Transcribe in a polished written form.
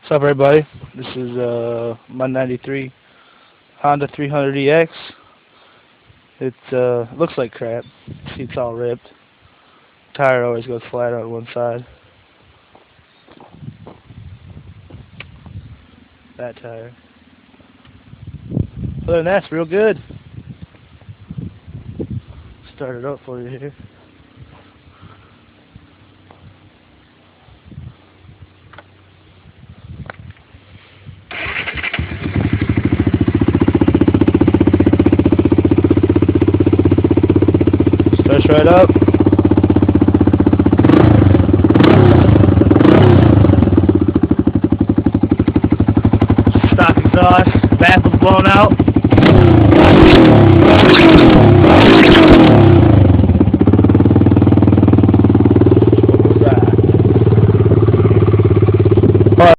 What's up, everybody? This is my '93 Honda 300EX. It looks like crap. Seat's all ripped. Tire always goes flat on one side. That tire. Other than that, it's real good. Start it up for you here. Starts right up. Stock exhaust. Baffle's blown out.